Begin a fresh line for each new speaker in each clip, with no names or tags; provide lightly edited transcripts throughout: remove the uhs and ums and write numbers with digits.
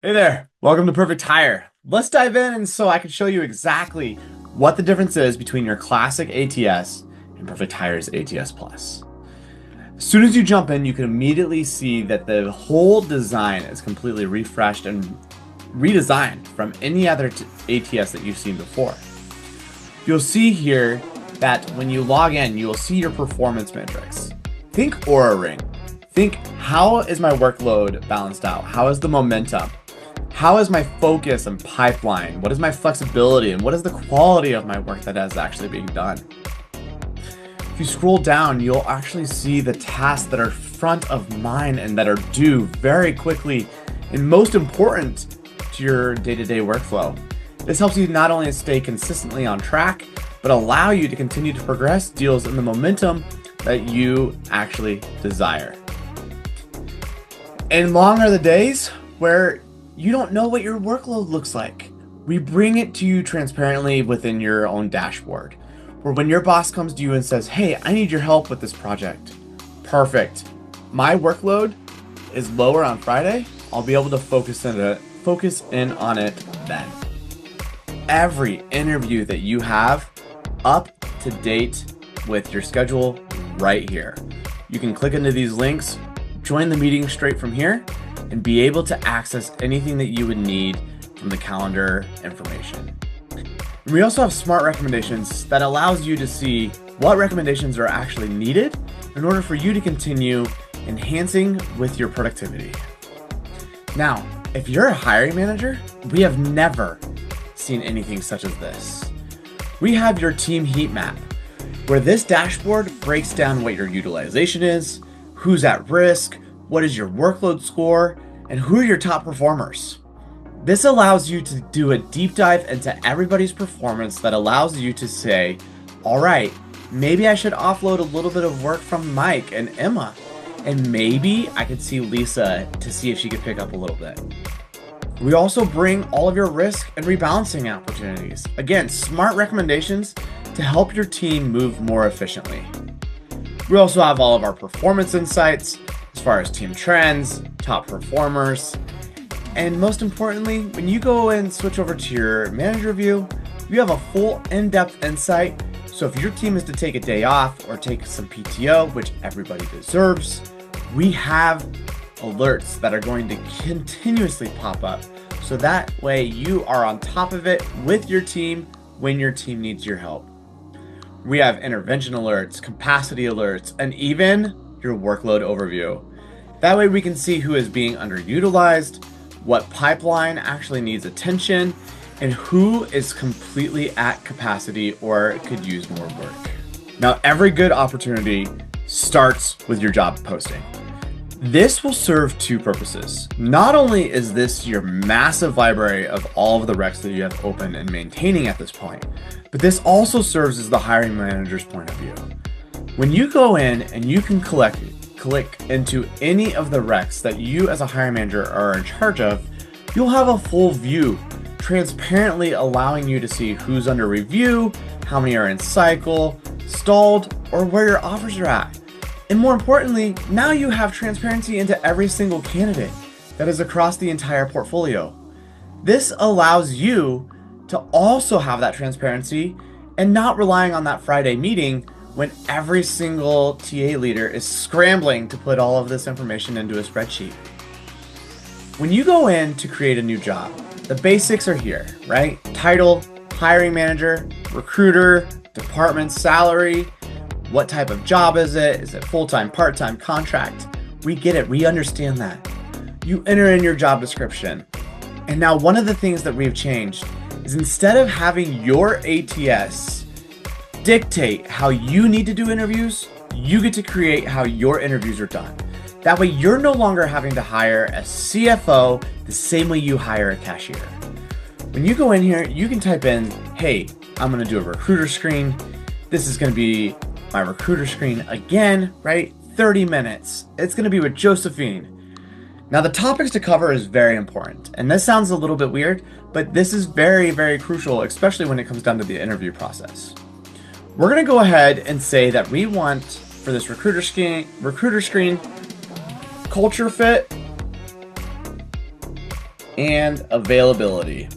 Hey there, welcome to Perfect Hire. Let's dive in and so I can show you exactly what the difference is between your classic ATS and Perfect Hire's ATS Plus. As soon as you jump in, you can immediately see that the whole design is completely refreshed and redesigned from any other ATS that you've seen before. You'll see here that when you log in, you will see your performance metrics. Think Aura Ring. Think, how is my workload balanced out? How is the momentum? How is my focus and pipeline? What is my flexibility? And what is the quality of my work that is actually being done? If you scroll down, you'll actually see the tasks that are front of mind and that are due very quickly and most important to your day-to-day workflow. This helps you not only stay consistently on track, but allow you to continue to progress deals in the momentum that you actually desire. And long are the days where you don't know what your workload looks like. We bring it to you transparently within your own dashboard, where when your boss comes to you and says, hey, I need your help with this project. Perfect. My workload is lower on Friday. I'll be able to focus in on it then. Every interview that you have up to date with your schedule right here. You can click into these links, join the meeting straight from here, and be able to access anything that you would need from the calendar information. And we also have smart recommendations that allows you to see what recommendations are actually needed in order for you to continue enhancing with your productivity. Now, if you're a hiring manager, we have never seen anything such as this. We have your team heat map, where this dashboard breaks down what your utilization is, who's at risk, what is your workload score, and who are your top performers. This allows you to do a deep dive into everybody's performance that allows you to say, all right, maybe I should offload a little bit of work from Mike and Emma, and maybe I could see Lisa to see if she could pick up a little bit. We also bring all of your risk and rebalancing opportunities. Again, smart recommendations to help your team move more efficiently. We also have all of our performance insights as far as team trends, top performers, and most importantly, when you go and switch over to your manager view, you have a full in-depth insight. So if your team is to take a day off or take some PTO, which everybody deserves, we have alerts that are going to continuously pop up. So that way you are on top of it with your team when your team needs your help. We have intervention alerts, capacity alerts, and even your workload overview. That way we can see who is being underutilized, what pipeline actually needs attention, and who is completely at capacity or could use more work. Now, every good opportunity starts with your job posting. This will serve two purposes. Not only is this your massive library of all of the recs that you have open and maintaining at this point, but this also serves as the hiring manager's point of view. When you go in and you can click into any of the recs that you as a hiring manager are in charge of, you'll have a full view, transparently allowing you to see who's under review, how many are in cycle, stalled, or where your offers are at. And more importantly, now you have transparency into every single candidate that is across the entire portfolio. This allows you to also have that transparency and not relying on that Friday meeting when every single TA leader is scrambling to put all of this information into a spreadsheet. When you go in to create a new job, the basics are here, right? Title, hiring manager, recruiter, department salary, what type of job is it? Is it full-time, part-time, contract? We get it, we understand that. You enter in your job description. And now one of the things that we've changed is instead of having your ATS dictate how you need to do interviews, you get to create how your interviews are done. That way you're no longer having to hire a CFO the same way you hire a cashier. When you go in here, you can type in, hey, I'm gonna do a recruiter screen. This is gonna be my recruiter screen again, right? 30 minutes. It's gonna be with Josephine. Now the topics to cover is very important. And this sounds a little bit weird, but this is very, very crucial, especially when it comes down to the interview process. We're gonna go ahead and say that we want for this recruiter screen, culture fit, and availability.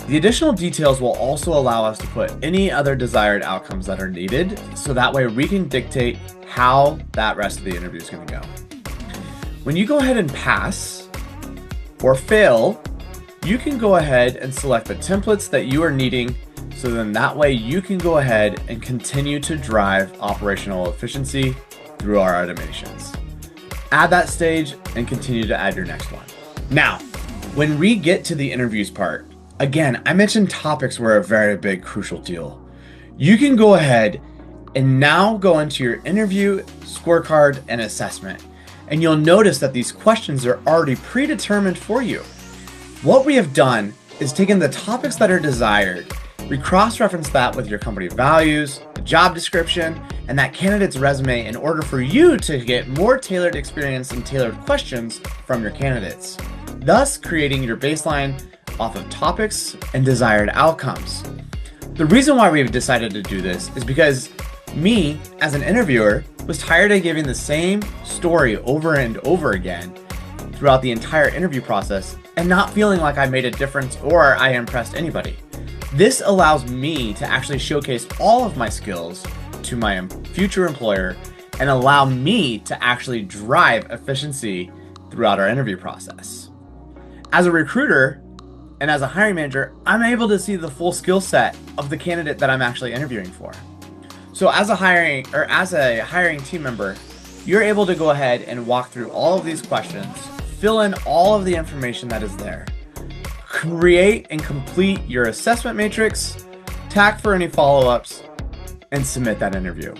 The additional details will also allow us to put any other desired outcomes that are needed, so that way we can dictate how that rest of the interview is going to go. When you go ahead and pass or fail, you can go ahead and select the templates that you are needing, so then that way you can go ahead and continue to drive operational efficiency through our automations. Add that stage and continue to add your next one. Now, when we get to the interviews part, again, I mentioned topics were a very big, crucial deal. You can go ahead and now go into your interview, scorecard, and assessment. And you'll notice that these questions are already predetermined for you. What we have done is taken the topics that are desired, we cross-reference that with your company values, the job description, and that candidate's resume in order for you to get more tailored experience and tailored questions from your candidates, thus creating your baseline off of topics and desired outcomes. The reason why we've decided to do this is because me, as an interviewer, was tired of giving the same story over and over again throughout the entire interview process and not feeling like I made a difference or I impressed anybody. This allows me to actually showcase all of my skills to my future employer and allow me to actually drive efficiency throughout our interview process. As a recruiter, and as a hiring manager, I'm able to see the full skill set of the candidate that I'm actually interviewing for. So as a hiring team member, you're able to go ahead and walk through all of these questions, fill in all of the information that is there, create and complete your assessment matrix, tag for any follow-ups, and submit that interview.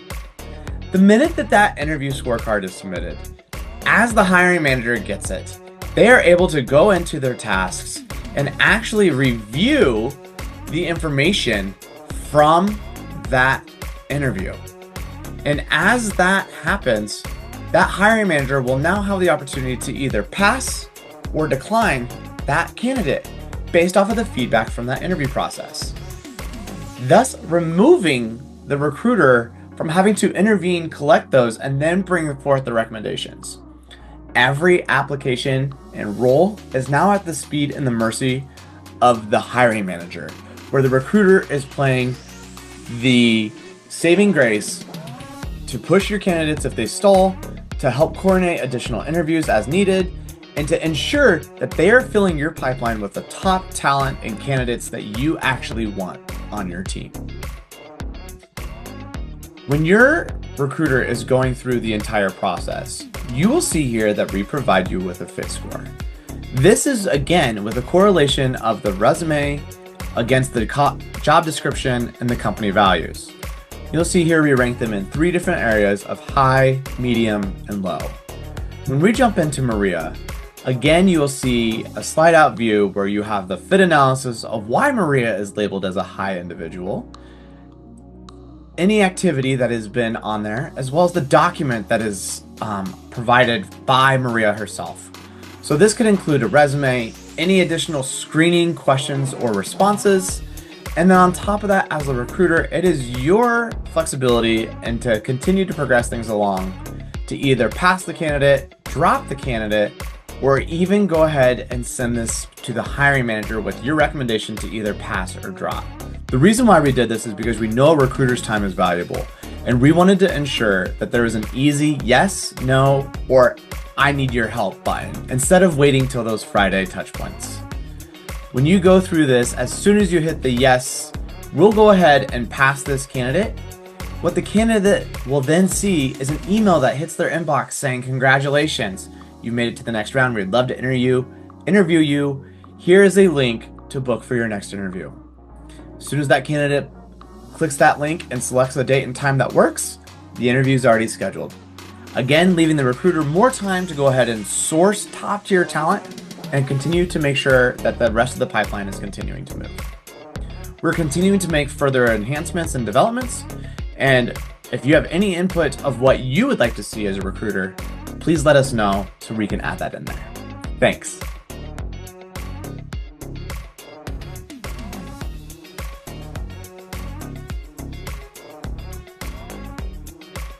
The minute that that interview scorecard is submitted, as the hiring manager gets it, they are able to go into their tasks and actually review the information from that interview. And as that happens, that hiring manager will now have the opportunity to either pass or decline that candidate based off of the feedback from that interview process, thus removing the recruiter from having to intervene, collect those, and then bring forth the recommendations. Every application and role is now at the speed and the mercy of the hiring manager, where the recruiter is playing the saving grace to push your candidates if they stall, to help coordinate additional interviews as needed, and to ensure that they are filling your pipeline with the top talent and candidates that you actually want on your team. When your recruiter is going through the entire process, you will see here that we provide you with a fit score. This is again with a correlation of the resume against the job description and the company values. You'll see here we rank them in 3 different areas of high, medium, and low. When we jump into Maria, again you will see a slide out view where you have the fit analysis of why Maria is labeled as a high individual, any activity that has been on there, as well as the document that is provided by Maria herself. So this could include a resume, any additional screening questions or responses, and then on top of that, as a recruiter, it is your flexibility and to continue to progress things along to either pass the candidate, drop the candidate, or even go ahead and send this to the hiring manager with your recommendation to either pass or drop. The reason why we did this is because we know a recruiter's time is valuable, and we wanted to ensure that there was an easy yes, no, or I need your help button, instead of waiting till those Friday touch points. When you go through this, as soon as you hit the yes, we'll go ahead and pass this candidate. What the candidate will then see is an email that hits their inbox saying, congratulations, you made it to the next round. We'd love to interview you. Here is a link to book for your next interview. As soon as that candidate clicks that link and selects a date and time that works, the interview is already scheduled. Again, leaving the recruiter more time to go ahead and source top tier talent and continue to make sure that the rest of the pipeline is continuing to move. We're continuing to make further enhancements and developments, and if you have any input of what you would like to see as a recruiter, please let us know so we can add that in there. Thanks.